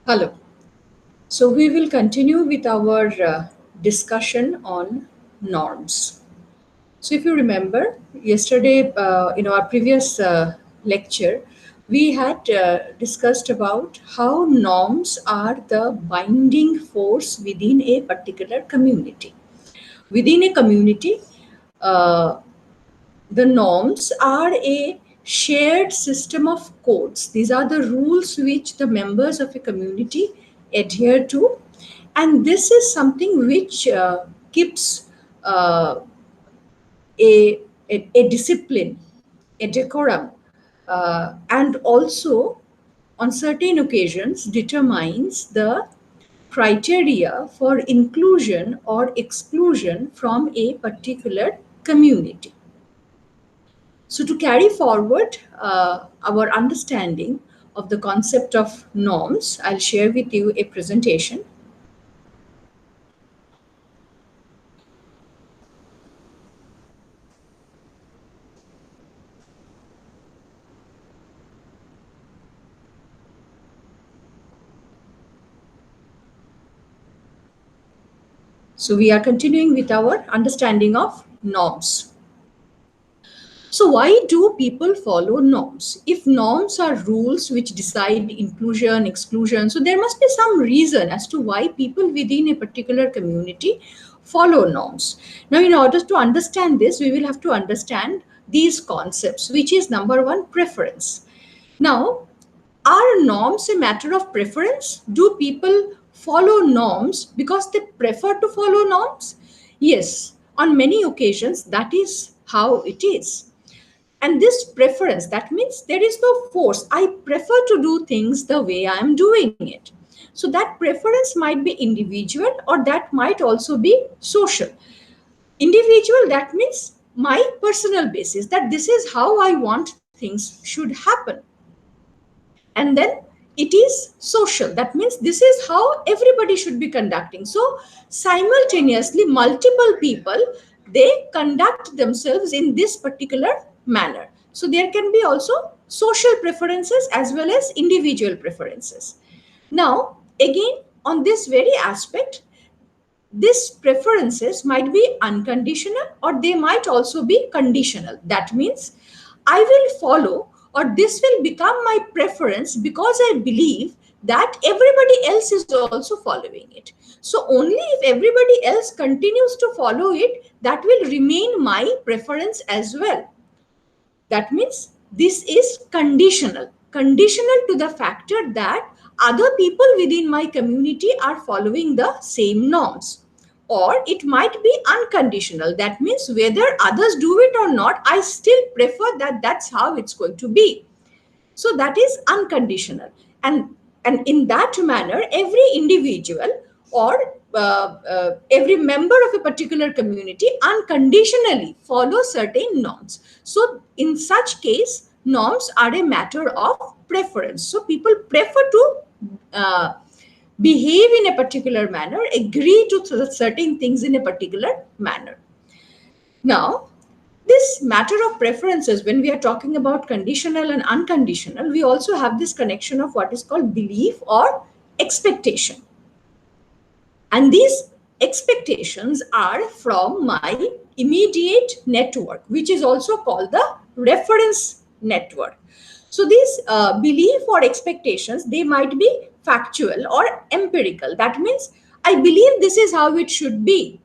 Hello. So we will continue with our discussion on norms. So if you remember, yesterday in our previous lecture, we had discussed about how norms are the binding force within a particular community. Within a community, uh, the norms are a shared system of codes. These are the rules which the members of a community adhere to. And this is something which keeps uh, a discipline, a decorum, and also on certain occasions determines the criteria for inclusion or exclusion from a particular community. So, to carry forward our understanding of the concept of norms, I'll share with you a presentation. So, we are continuing with our understanding of norms. So, why do people follow norms? If norms are rules which decide inclusion, exclusion, so there must be some reason as to why people within a particular community follow norms. Now, in order to understand this, we will have to understand these concepts, which is number one, preference. Now, are norms a matter of preference? Do people follow norms because they prefer to follow norms? Yes, on many occasions, that is how it is. And this preference, that means there is no force. I prefer to do things the way I am doing it. So that preference might be individual or that might also be social. Individual, that means my personal basis, that this is how I want things should happen. And then it is social, that means this is how everybody should be conducting. So simultaneously multiple people, they conduct themselves in this particular manner. So there can be also social preferences as well as individual preferences. Now again, on this very aspect, these preferences might be unconditional or they might also be conditional. That means I will follow or this will become my preference because I believe that everybody else is also following it. So only if everybody else continues to follow it, that will remain my preference as well. That means this is conditional to the factor that other people within my community are following the same norms. Or it might be unconditional. That means whether others do it or not, I still prefer that that's how it's going to be. So that is unconditional. And in that manner, every individual or every member of a particular community unconditionally follow certain norms. So in such case, norms are a matter of preference. So people prefer to uh, behave in a particular manner, agree to certain things in a particular manner. Now, this matter of preferences, when we are talking about conditional and unconditional, we also have this connection of what is called belief or expectation. And these expectations are from my immediate network, which is also called the reference network. So these belief or expectations, they might be factual or empirical. That means I believe this is how it should be,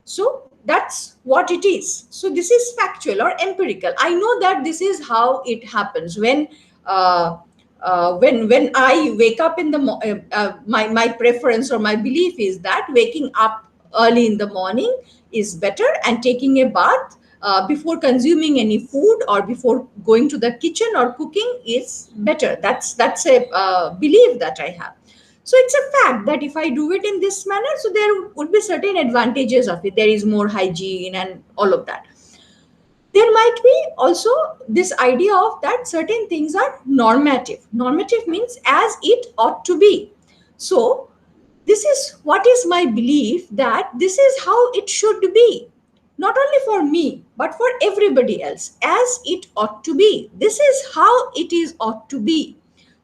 so that's what it is. So this is factual or empirical. I know that this is how it happens uh, when I wake up in the my preference or my belief is that waking up early in the morning is better, and taking a bath before consuming any food or before going to the kitchen or cooking is better. That's a belief that I have. So it's a fact that if I do it in this manner, so there would be certain advantages of it. There is more hygiene and all of that. There might be also this idea of that certain things are normative. Normative means as it ought to be. So this is what is my belief that this is how it should be. Not only for me, but for everybody else, as it ought to be. This is how it is ought to be.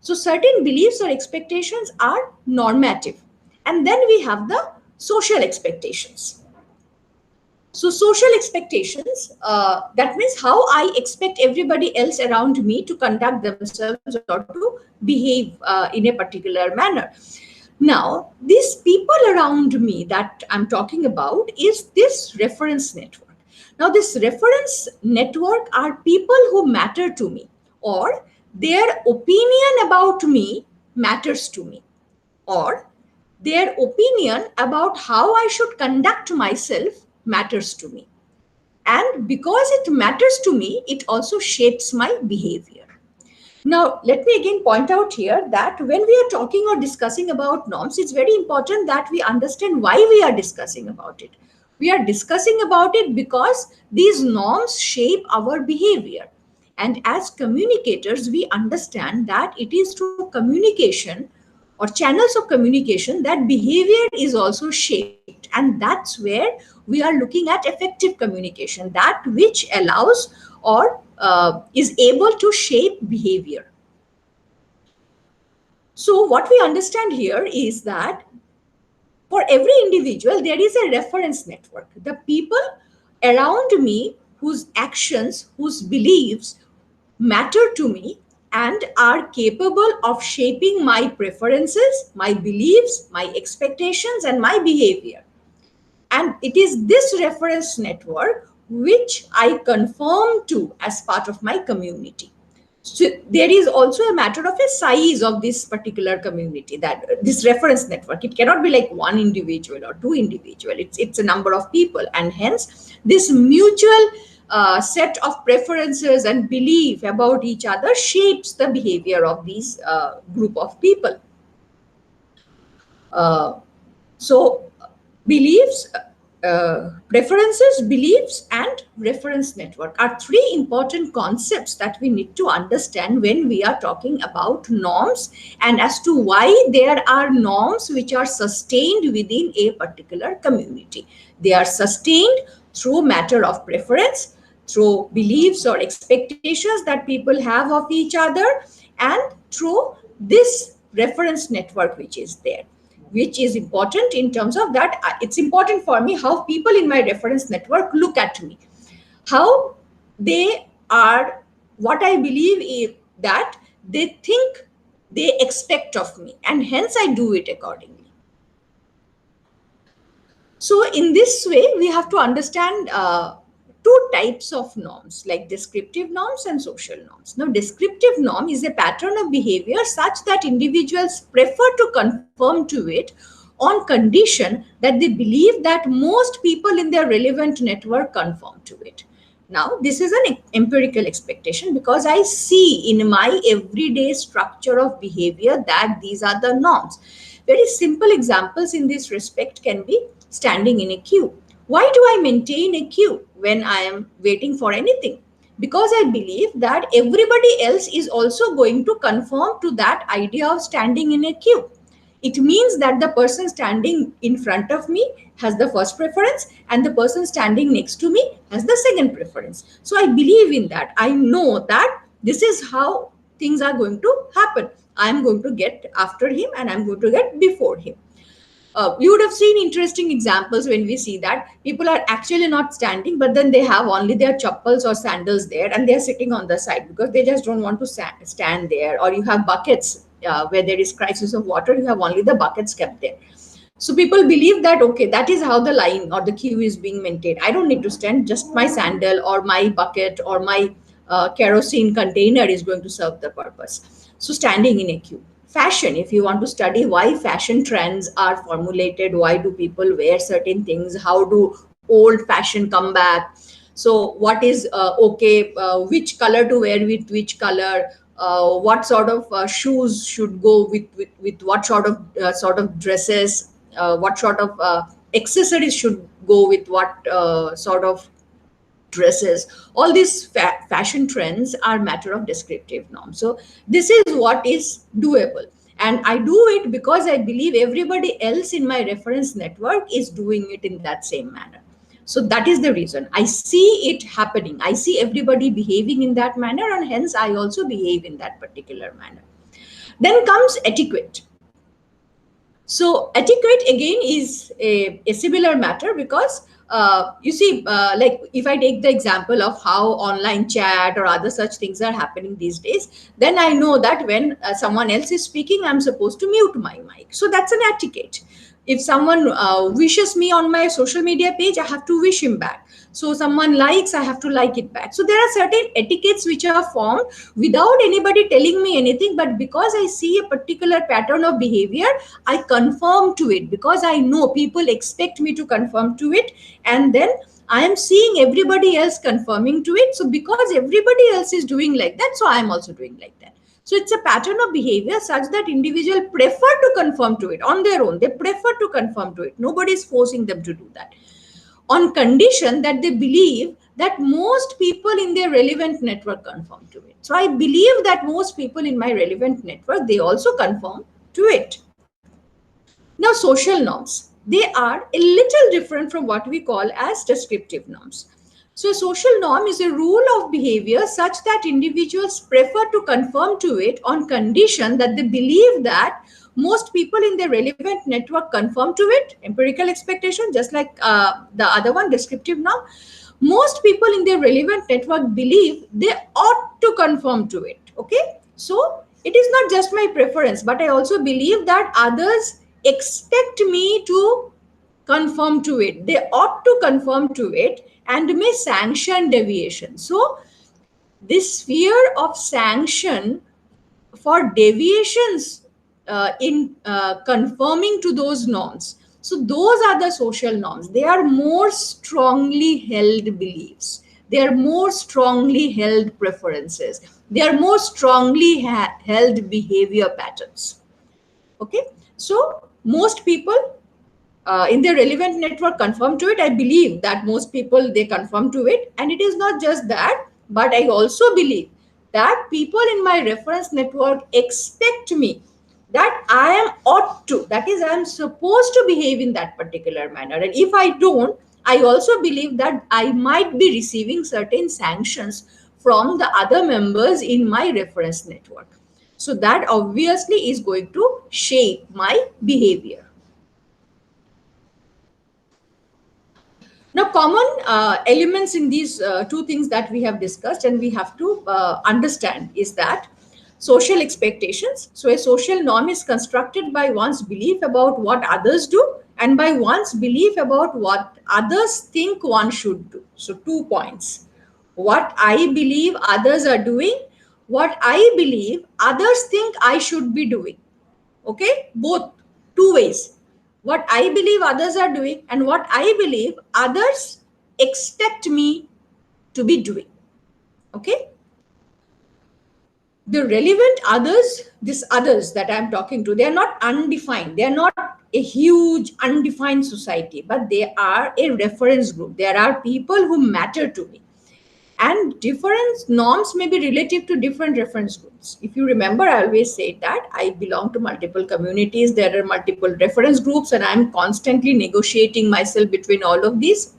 So certain beliefs or expectations are normative. And then we have the social expectations. So social expectations, that means how I expect everybody else around me to conduct themselves or to behave in a particular manner. Now, these people around me that I'm talking about is this reference network. Now, this reference network are people who matter to me, or their opinion about me matters to me, or their opinion about how I should conduct myself matters to me. And because it matters to me, it also shapes my behavior. Now, let me again point out here that when we are talking or discussing about norms, it's very important that we understand why we are discussing about it. We are discussing about it because these norms shape our behavior. And as communicators, we understand that it is through communication or channels of communication that behavior is also shaped. And that's where we are looking at effective communication, that which allows or is able to shape behavior. So, what we understand here is that for every individual, there is a reference network. The people around me whose actions, whose beliefs matter to me and are capable of shaping my preferences, my beliefs, my expectations, and my behavior. And it is this reference network which I conform to as part of my community. So there is also a matter of a size of this particular community, that this reference network, it cannot be like one individual or two individual, it's a number of people, and hence this mutual set of preferences and belief about each other shapes the behavior of these group of people. So beliefs, preferences, beliefs, and reference network are three important concepts that we need to understand when we are talking about norms, and as to why there are norms which are sustained within a particular community. They are sustained through matter of preference, through beliefs or expectations that people have of each other, and through this reference network which is there, which is important in terms of that it's important for me how people in my reference network look at me, how they are, what I believe is that they think, they expect of me, and hence I do it accordingly. So in this way, we have to understand two types of norms, like descriptive norms and social norms. Now, descriptive norm is a pattern of behavior such that individuals prefer to conform to it on condition that they believe that most people in their relevant network conform to it. Now, this is an empirical expectation because I see in my everyday structure of behavior that these are the norms. Very simple examples in this respect can be standing in a queue. Why do I maintain a queue when I am waiting for anything? Because I believe that everybody else is also going to conform to that idea of standing in a queue. It means that the person standing in front of me has the first preference and the person standing next to me has the second preference. So I believe in that. I know that this is how things are going to happen. I am going to get after him and I'm going to get before him. You would have seen interesting examples when we see that people are actually not standing, but then they have only their chappals or sandals there and they're sitting on the side because they just don't want to stand there. Or you have buckets where there is crisis of water, you have only the buckets kept there. So people believe that, okay, that is how the line or the queue is being maintained. I don't need to stand, just my sandal or my bucket or my kerosene container is going to serve the purpose. So standing in a queue. Fashion, if you want to study why fashion trends are formulated, why do people wear certain things, how do old fashion come back, so what is okay, which color to wear with which color, what sort of shoes should go with what sort of dresses, what sort of accessories should go with what sort of dresses. All these fashion trends are matter of descriptive norm. So this is what is doable, and I do it because I believe everybody else in my reference network is doing it in that same manner. So that is the reason I see it happening. I see everybody behaving in that manner, and hence I also behave in that particular manner. Then comes etiquette. So etiquette again is a similar matter, because you see, like if I take the example of how online chat or other such things are happening these days, then I know that when someone else is speaking, I'm supposed to mute my mic. So that's an etiquette. If someone wishes me on my social media page, I have to wish him back. So someone likes, I have to like it back. So there are certain etiquettes which are formed without anybody telling me anything, but because I see a particular pattern of behavior, I conform to it, because I know people expect me to conform to it, and then I am seeing everybody else conforming to it. So because everybody else is doing like that, so I am also doing like that. So it's a pattern of behavior such that individuals prefer to conform to it on their own. They prefer to conform to it. Nobody is forcing them to do that, on condition that they believe that most people in their relevant network conform to it. So I believe that most people in my relevant network, they also conform to it. Now, social norms, they are a little different from what we call as descriptive norms. So, a social norm is a rule of behavior such that individuals prefer to conform to it on condition that they believe that most people in their relevant network conform to it, empirical expectation, just like the other one, descriptive norm. Most people in their relevant network believe they ought to conform to it. Okay, so it is not just my preference, but I also believe that others expect me to conform to it. They ought to conform to it and may sanction deviation. So this fear of sanction for deviations in conforming to those norms. So those are the social norms. They are more strongly held beliefs. They are more strongly held preferences. They are more strongly held behavior patterns. Okay, so most people in their relevant network conform to it. I believe that most people, they conform to it, and it is not just that, but I also believe that people in my reference network expect me that I am ought to, that is, I am supposed to behave in that particular manner, and if I don't, I also believe that I might be receiving certain sanctions from the other members in my reference network. So that obviously is going to shape my behavior. Now, common elements in these two things that we have discussed and we have to understand is that social expectations. So, a social norm is constructed by one's belief about what others do and by one's belief about what others think one should do. So, 2 points. What I believe others are doing, what I believe others think I should be doing. Okay, both, two ways. What I believe others are doing and what I believe others expect me to be doing. Okay, the relevant others, this others that I'm talking to, they are not undefined, they are not a huge undefined society, but they are a reference group. There are people who matter to me, and different norms may be relative to different reference groups. If you remember, I always say that I belong to multiple communities, there are multiple reference groups, and I'm constantly negotiating myself between all of these.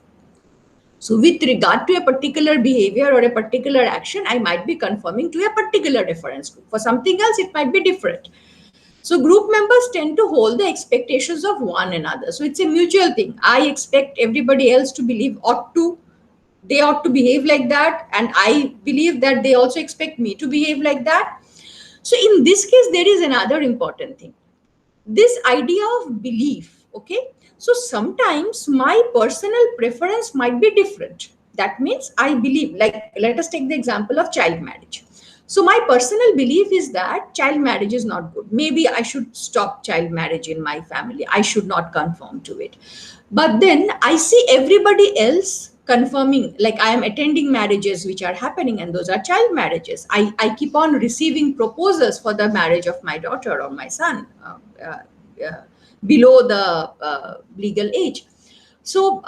So with regard to a particular behavior or a particular action, I might be conforming to a particular reference group. For something else, it might be different. So group members tend to hold the expectations of one another. So it's a mutual thing. I expect everybody else to believe ought to, they ought to behave like that, and I believe that they also expect me to behave like that. So in this case, there is another important thing, this idea of belief. Okay, so sometimes my personal preference might be different. That means I believe, like let us take the example of child marriage. So my personal belief is that child marriage is not good. Maybe I should stop child marriage in my family, I should not conform to it. But then I see everybody else confirming, like I am attending marriages which are happening, and those are child marriages. I keep on receiving proposals for the marriage of my daughter or my son uh, uh, below the legal age. So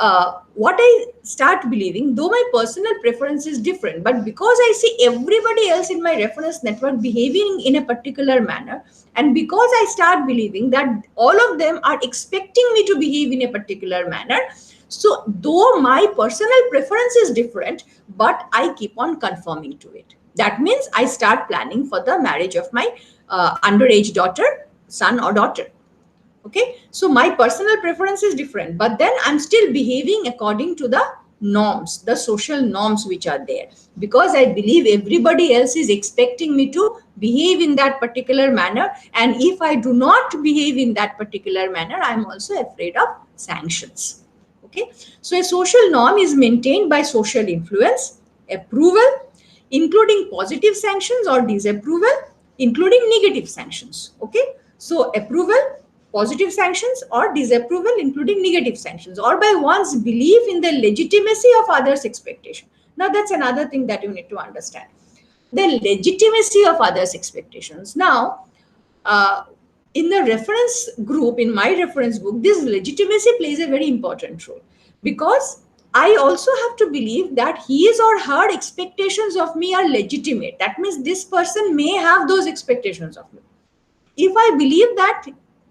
what I start believing, though my personal preference is different, but because I see everybody else in my reference network behaving in a particular manner, and because I start believing that all of them are expecting me to behave in a particular manner, so though my personal preference is different, but I keep on conforming to it. That means I start planning for the marriage of my underage daughter, son or daughter. Okay, so my personal preference is different, but then I'm still behaving according to the norms, the social norms which are there, because I believe everybody else is expecting me to behave in that particular manner, and if I do not behave in that particular manner, I'm also afraid of sanctions. Okay, so a social norm is maintained by social influence, approval, including positive sanctions, or disapproval, including negative sanctions. Okay, so approval, positive sanctions, or disapproval, including negative sanctions, or by one's belief in the legitimacy of others' expectation. Now, that's another thing that you need to understand, the legitimacy of others' expectations. Now, uh, in the reference group, in my reference book, this legitimacy plays a very important role, because I also have to believe that his or her expectations of me are legitimate. That means this person may have those expectations of me. If I believe that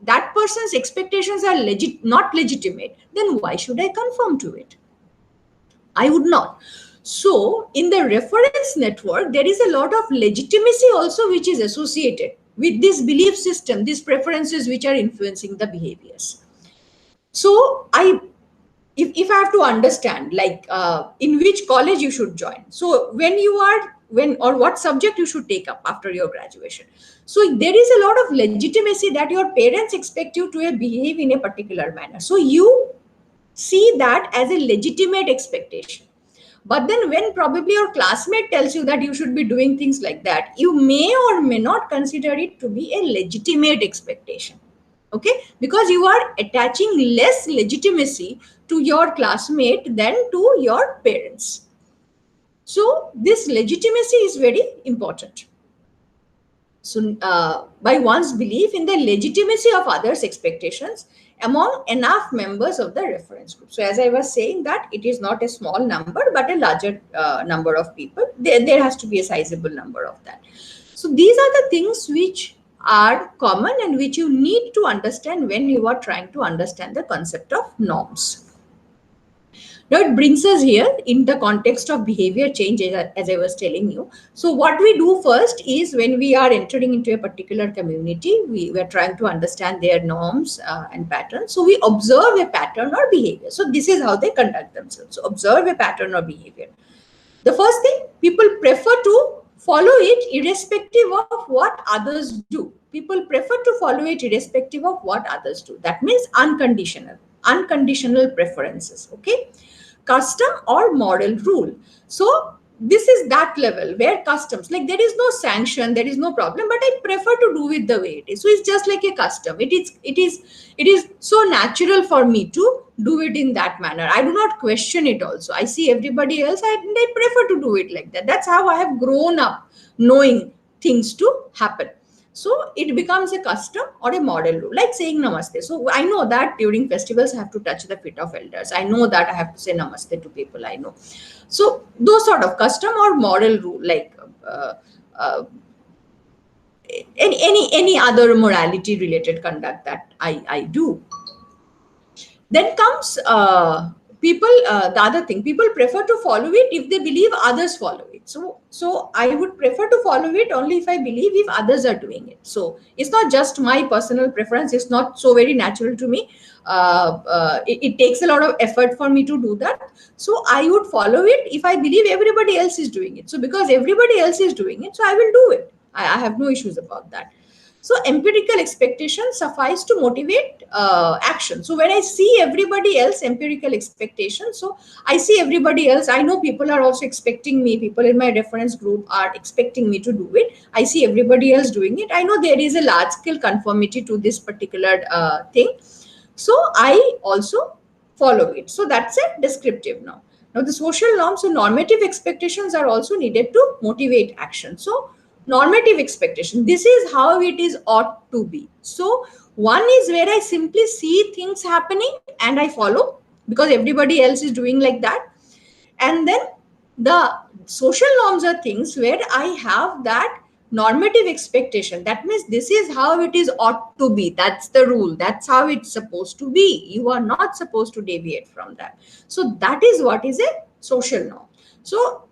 that person's expectations are not legitimate, then why should I conform to it? I would not. So, in the reference network, there is a lot of legitimacy also which is associated with this belief system, these preferences which are influencing the behaviors. So, if I have to understand, like in which college you should join, so when you are when or what subject you should take up after your graduation, so there is a lot of legitimacy that your parents expect you to behave in a particular manner. So you see that as a legitimate expectation. But then, when probably your classmate tells you that you should be doing things like that, you may or may not consider it to be a legitimate expectation. Okay, because you are attaching less legitimacy to your classmate than to your parents. So, this legitimacy is very important. So, by one's belief in the legitimacy of others' expectations among enough members of the reference group. So, as I was saying, that it is not a small number, but a larger number of people. There has to be a sizable number of that. So, these are the things which are common and which you need to understand when you are trying to understand the concept of norms. Now, it brings us here in the context of behavior change, as I was telling you. So, what we do first is, when we are entering into a particular community, we are trying to understand their norms and patterns. So, we observe a pattern or behavior. So, this is how they conduct themselves. So, observe a pattern or behavior. The first thing, people prefer to follow it irrespective of what others do. People prefer to follow it irrespective of what others do. That means unconditional preferences. Okay, custom or model rule. So this is that level where customs, like, there is no sanction, there is no problem, but I prefer to do it the way it is. So it's just like a custom. It is so natural for me to do it in that manner. I do not question it also. I see everybody else, and I prefer to do it like that. That's how I have grown up, knowing things to happen. So it becomes a custom or a model rule, like saying namaste. So I know that during festivals I have to touch the feet of elders. I know that I have to say namaste to people I know. So those sort of custom or model rule, like uh, any other morality related conduct that I do. Then comes people. The other thing, people prefer to follow it if they believe others follow it. So I would prefer to follow it only if I believe if others are doing it. So it's not just my personal preference. It's not so very natural to me. It takes a lot of effort for me to do that. So I would follow it if I believe everybody else is doing it. So because everybody else is doing it, so I will do it. I have no issues about that. So empirical expectations suffice to motivate action. So when I see everybody else, empirical expectations, so I see everybody else, I know people are also expecting me, people in my reference group are expecting me to do it. I see everybody else doing it. I know there is a large scale conformity to this particular thing. So I also follow it. So that's a descriptive now. Now the social norms, so normative expectations are also needed to motivate action. So normative expectation, this is how it is ought to be. So one is where I simply see things happening and I follow because everybody else is doing like that. And then the social norms are things where I have that normative expectation. That means this is how it is ought to be. That's the rule. That's how it's supposed to be. You are not supposed to deviate from that. So that is what is a social norm. So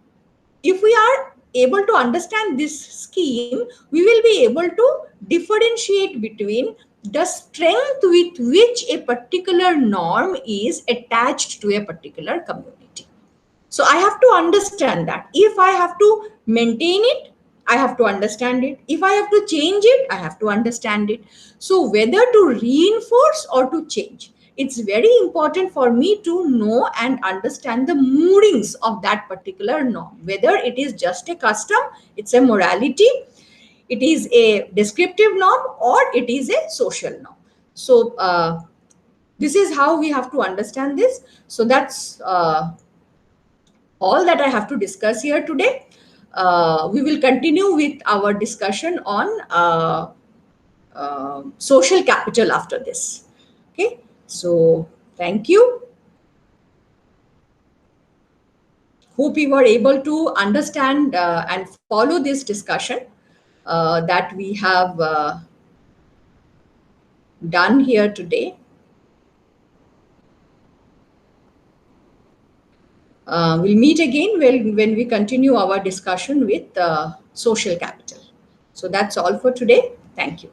if we are able to understand this scheme, we will be able to differentiate between the strength with which a particular norm is attached to a particular community. So I have to understand that. If I have to maintain it, I have to understand it. If I have to change it, I have to understand it. So whether to reinforce or to change, it's very important for me to know and understand the moodings of that particular norm. Whether it is just a custom, it's a morality, it is a descriptive norm, or it is a social norm. So this is how we have to understand this. So that's all that I have to discuss here today. We will continue with our discussion on social capital after this. Okay, so thank you. Hope you were able to understand and follow this discussion that we have done here today. We'll meet again when we continue our discussion with social capital. So that's all for today. Thank you.